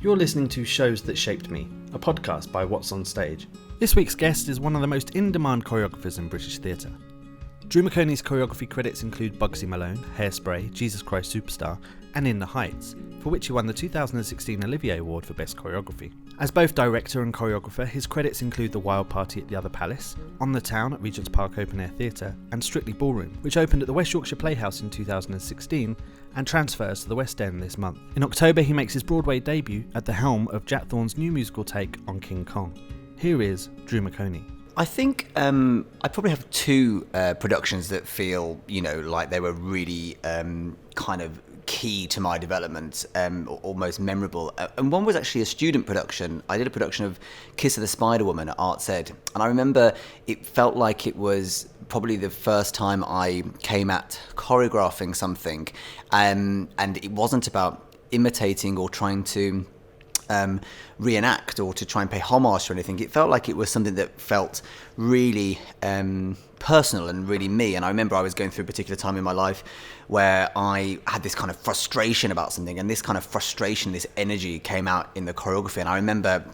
You're listening to Shows That Shaped Me, a podcast by WhatsOnStage. This week's guest is one of the most in-demand choreographers in British theatre. Drew McOnie's choreography credits include Bugsy Malone, Hairspray, Jesus Christ Superstar, and In the Heights, for which he won the 2016 Olivier Award for Best Choreography. As both director and choreographer, his credits include The Wild Party at the Other Palace, On the Town at Regent's Park Open Air Theatre, and Strictly Ballroom, which opened at the West Yorkshire Playhouse in 2016 and transfers to the West End this month. In October, he makes his Broadway debut at the helm of Jack Thorne's new musical take on King Kong. Here is Drew McOnie. I think I probably have two productions that feel, like they were really kind of key to my development, almost memorable. And one was actually a student production. I did a production of Kiss of the Spider Woman at Arts Ed. And I remember it felt like it was probably the first time I came at choreographing something. And it wasn't about imitating or trying to reenact or to try and pay homage to anything. It felt like it was something that felt really personal and really me. And I remember I was going through a particular time in my life where I had this kind of frustration about something, and this kind of frustration, this energy came out in the choreography. And I remember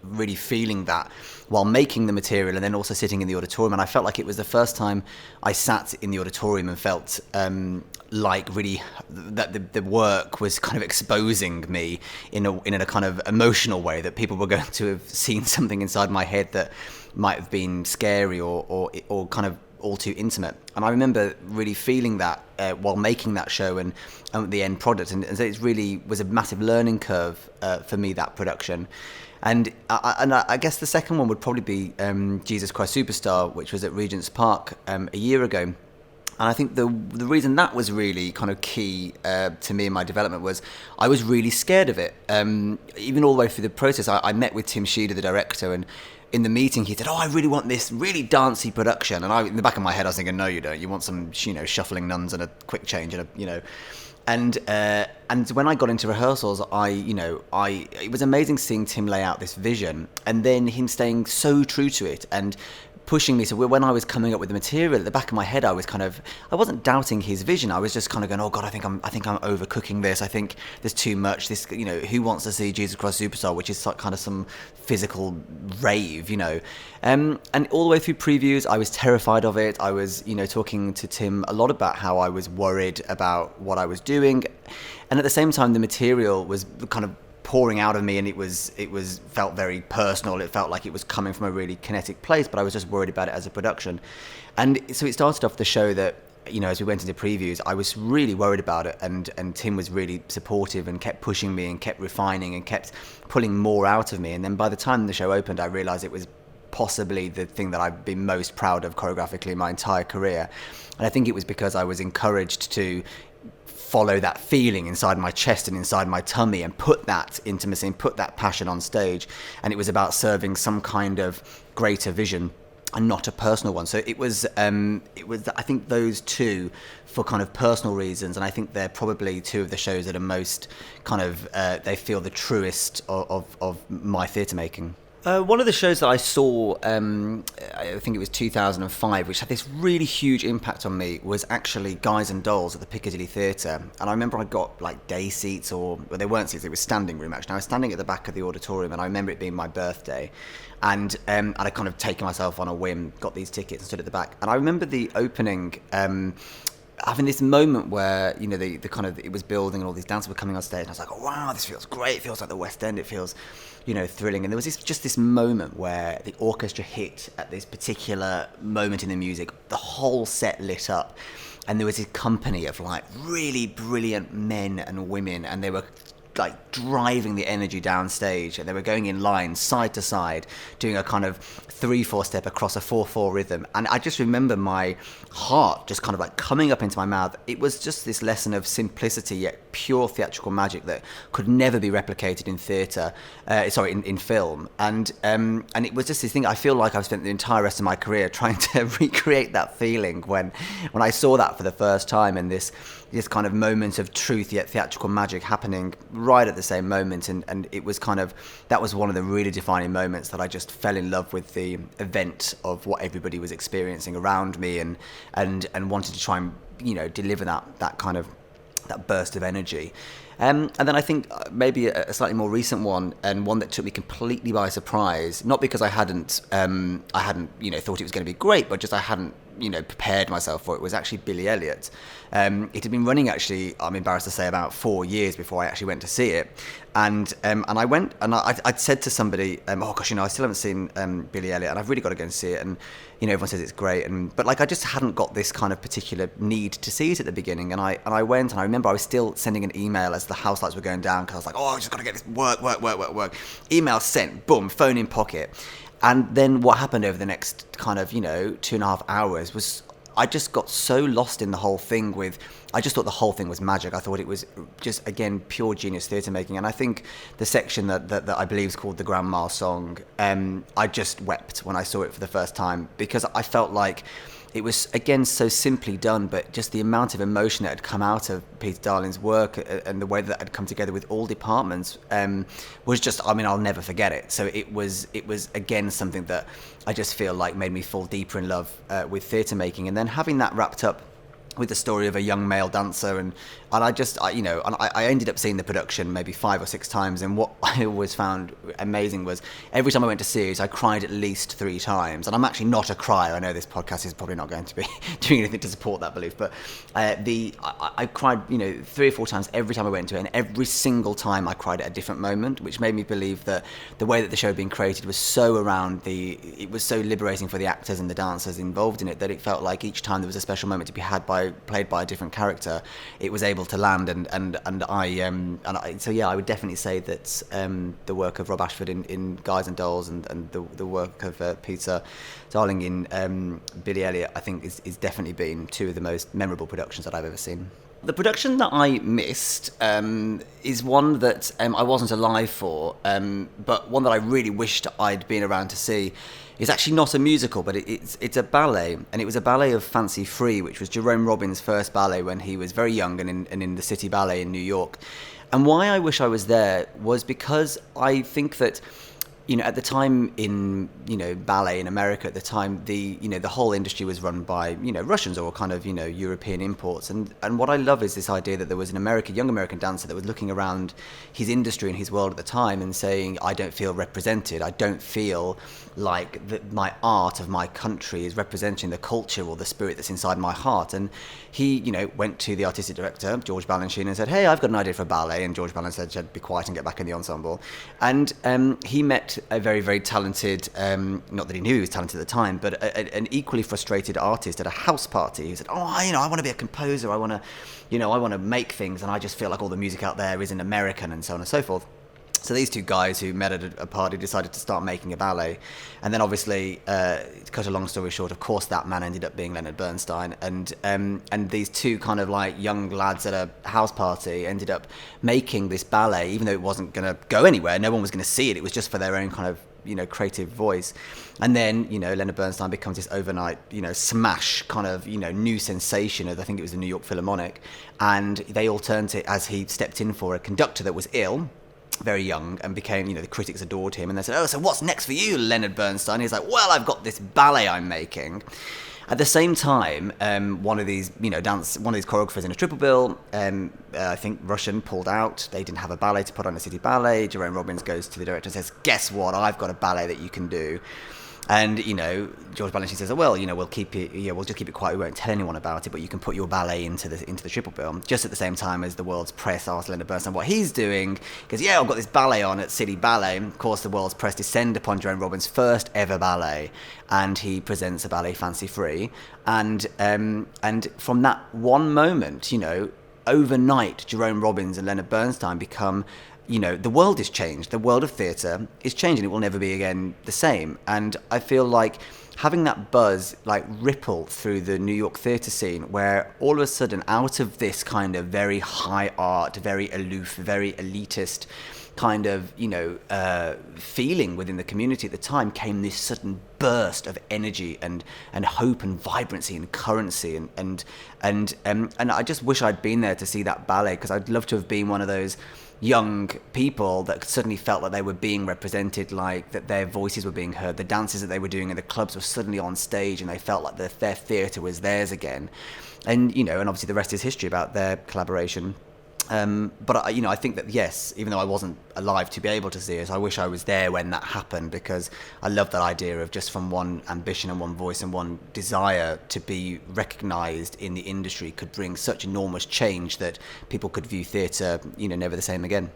really feeling that while making the material and then also sitting in the auditorium. And I felt like it was the first time I sat in the auditorium and felt like really that the work was kind of exposing me in a kind of emotional way, that people were going to have seen something inside my head that might have been scary or kind of all too intimate. And I remember really feeling that while making that show and the end product. And so it really was a massive learning curve for me, that production. And I guess the second one would probably be Jesus Christ Superstar, which was at Regent's Park a year ago. And I think the reason that was really kind of key to me in my development was I was really scared of it. Even all the way through the process, I met with Tim Sheeder, the director, and in the meeting he said, I really want this really dancey production. And in the back of my head I was thinking, no you don't, you want some shuffling nuns and a quick change and And when I got into rehearsals, it was amazing seeing Tim lay out this vision and then him staying so true to it and pushing me. So when I was coming up with the material, at the back of my head, I wasn't doubting his vision. I was just kind of going, oh God, I think I'm overcooking this. I think there's too much. This, who wants to see Jesus Christ Superstar, which is kind of some physical rave, And all the way through previews, I was terrified of it. I was, talking to Tim a lot about how I was worried about what I was doing. And at the same time, the material was kind of pouring out of me, and it felt very personal. It felt like it was coming from a really kinetic place, but I was just worried about it as a production. And so it started off the show that, as we went into previews, I was really worried about it, and Tim was really supportive and kept pushing me and kept refining and kept pulling more out of me. And then by the time the show opened, I realized it was possibly the thing that I've been most proud of choreographically in my entire career. And I think it was because I was encouraged to follow that feeling inside my chest and inside my tummy and put that intimacy and put that passion on stage. And it was about serving some kind of greater vision and not a personal one. So it was I think those two for kind of personal reasons, and I think they're probably two of the shows that are most kind of they feel the truest of my theatre making. One of the shows that I saw, I think it was 2005, which had this really huge impact on me, was actually Guys and Dolls at the Piccadilly Theatre. And I remember I got like day seats, well, they weren't seats, it was standing room actually. I was standing at the back of the auditorium, and I remember it being my birthday. And I'd kind of taken myself on a whim, got these tickets and stood at the back. And I remember the opening, having this moment where, the kind of, it was building and all these dancers were coming on stage, and I was like, oh, wow, this feels great. It feels like the West End. It feels, thrilling. And there was just this moment where the orchestra hit at this particular moment in the music. The whole set lit up, and there was a company of like really brilliant men and women, and they were like driving the energy downstage, and they were going in lines side to side, doing a kind of 3/4 step across a 4/4 rhythm. And I just remember my heart just kind of like coming up into my mouth. It was just this lesson of simplicity yet pure theatrical magic that could never be replicated in theatre, in film. And it was just this thing. I feel like I've spent the entire rest of my career trying to recreate that feeling when I saw that for the first time, and this kind of moment of truth yet theatrical magic happening right at the same moment. And it was kind of, that was one of the really defining moments that I just fell in love with the event of what everybody was experiencing around me, and wanted to try and deliver that kind of that burst of energy. And then I think maybe a slightly more recent one, and one that took me completely by surprise, not because I hadn't thought it was going to be great, but just I hadn't prepared myself for it, was actually Billy Elliot. It had been running, actually, I'm embarrassed to say, about 4 years before I actually went to see it. And I went, and I'd said to somebody, oh gosh, I still haven't seen Billy Elliot, and I've really got to go and see it. And everyone says it's great, but I just hadn't got this kind of particular need to see it at the beginning. And I went, and I remember I was still sending an email as the house lights were going down, because I was like, oh, I just got to get this work. Email sent, boom, phone in pocket. And then what happened over the next kind of 2.5 hours was, I just got so lost in the whole thing I just thought the whole thing was magic. I thought it was just, again, pure genius theatre making. And I think the section that I believe is called the Grandma Song, I just wept when I saw it for the first time, because I felt like it was, again, so simply done, but just the amount of emotion that had come out of Peter Darling's work and the way that had come together with all departments was just, I'll never forget it. So it was again, something that I just feel like made me fall deeper in love with theatre making. And then having that wrapped up with the story of a young male dancer, and I ended up seeing the production maybe 5 or 6 times, and what I always found amazing was every time I went to see it, I cried at least 3 times. And I'm actually not a crier. I know this podcast is probably not going to be doing anything to support that belief, but I cried 3 or 4 times every time I went to it, and every single time I cried at a different moment, which made me believe that the way that the show had been created was so it was so liberating for the actors and the dancers involved in it, that it felt like each time there was a special moment to be had played by a different character, it was able to land. So I would definitely say that the work of Rob Ashford in Guys and Dolls and the work of Peter Darling in Billy Elliot, I think is definitely been 2 of the most memorable productions that I've ever seen. The production that I missed is one that I wasn't alive for, but one that I really wished I'd been around to see. It's actually not a musical, but it's a ballet, and it was a ballet of Fancy Free, which was Jerome Robbins' first ballet when he was very young and in the City Ballet in New York. And why I wish I was there was because I think that at the time in ballet in America, at the time the whole industry was run by Russians or kind of European imports, and what I love is this idea that there was an young American dancer that was looking around his industry and his world at the time and saying, I don't feel represented, I don't feel like my art of my country is representing the culture or the spirit that's inside my heart. And he went to the artistic director, George Balanchine, and said, hey, I've got an idea for a ballet. And George Balanchine said, be quiet and get back in the ensemble. And he met a very, very talented, not that he knew he was talented at the time, but an equally frustrated artist at a house party who said, oh, I want to be a composer, I want to make things, and I just feel like all the music out there isn't American, and so on and so forth. So these 2 guys who met at a party decided to start making a ballet. And then obviously, to cut a long story short, of course that man ended up being Leonard Bernstein. And these 2 kind of like young lads at a house party ended up making this ballet, even though it wasn't going to go anywhere. No one was going to see it. It was just for their own kind of creative voice. And then Leonard Bernstein becomes this overnight smash kind of new sensation of, I think it was the New York Philharmonic, and they all turned to it as he stepped in for a conductor that was ill, very young, and became, the critics adored him, and they said, oh, so what's next for you, Leonard Bernstein? He's like, well, I've got this ballet I'm making. At the same time, one of these choreographers in a triple bill, I think Russian, pulled out. They didn't have a ballet to put on a City Ballet. Jerome Robbins goes to the director and says, guess what? I've got a ballet that you can do. And, George Balanchine says, oh, well, we'll keep it, we'll just keep it quiet. We won't tell anyone about it, but you can put your ballet into the triple bill. Just at the same time as the world's press asked Leonard Bernstein what he's doing, because, I've got this ballet on at City Ballet. Of course, the world's press descend upon Jerome Robbins' first ever ballet, and he presents a ballet, Fancy Free. And from that one moment, overnight, Jerome Robbins and Leonard Bernstein become, the world is changed. The world of theatre is changing. It will never be again the same. And I feel like having that buzz ripple through the New York theatre scene, where all of a sudden, out of this kind of very high art, very aloof, very elitist kind of feeling within the community at the time, came this sudden burst of energy and hope and vibrancy and currency and I just wish I'd been there to see that ballet, because I'd love to have been one of those young people that suddenly felt like they were being represented, like that their voices were being heard, the dances that they were doing in the clubs were suddenly on stage, and they felt like their theatre was theirs again. And and obviously the rest is history about their collaboration But I think that yes, even though I wasn't alive to be able to see it, I wish I was there when that happened, because I love that idea of just from one ambition and one voice and one desire to be recognised in the industry could bring such enormous change that people could view theatre, never the same again.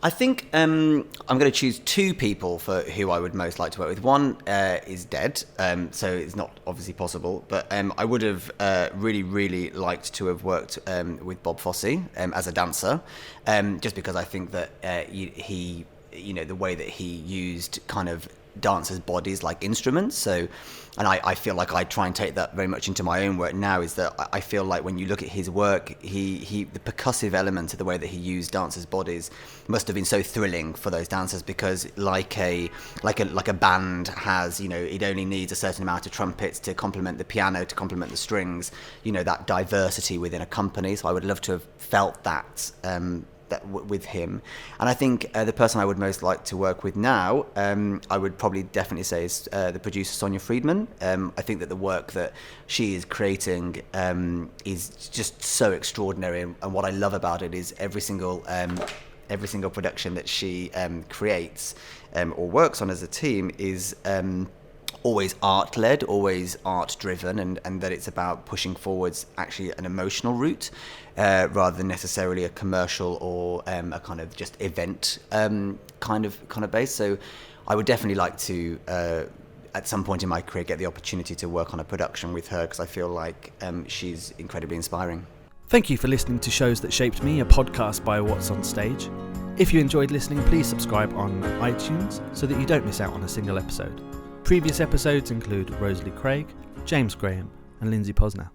I think I'm going to choose two people for who I would most like to work with. One is dead, so it's not obviously possible, but I would have really, really liked to have worked with Bob Fosse as a dancer, just because I think that he, the way that he used kind of dancers' bodies like instruments. So, and I feel like I try and take that very much into my own work now, is that I feel like when you look at his work, the percussive element of the way that he used dancers' bodies must have been so thrilling for those dancers, because like a band has, it only needs a certain amount of trumpets to complement the piano, to complement the strings, that diversity within a company. So I would love to have felt that with him. And I think the person I would most like to work with now, I would probably definitely say is the producer Sonia Friedman. I think that the work that she is creating is just so extraordinary, and what I love about it is every single production that she creates or works on as a team is always art-led, always art-driven, and that it's about pushing forwards actually an emotional route rather than necessarily a commercial or a kind of just event kind of base. So I would definitely like to at some point in my career get the opportunity to work on a production with her, because I feel like she's incredibly inspiring. Thank you for listening to Shows That Shaped Me, a podcast by WhatsOnStage. If you enjoyed listening, please subscribe on iTunes so that you don't miss out on a single episode. Previous episodes include Rosalie Craig, James Graham and Lindsay Posner.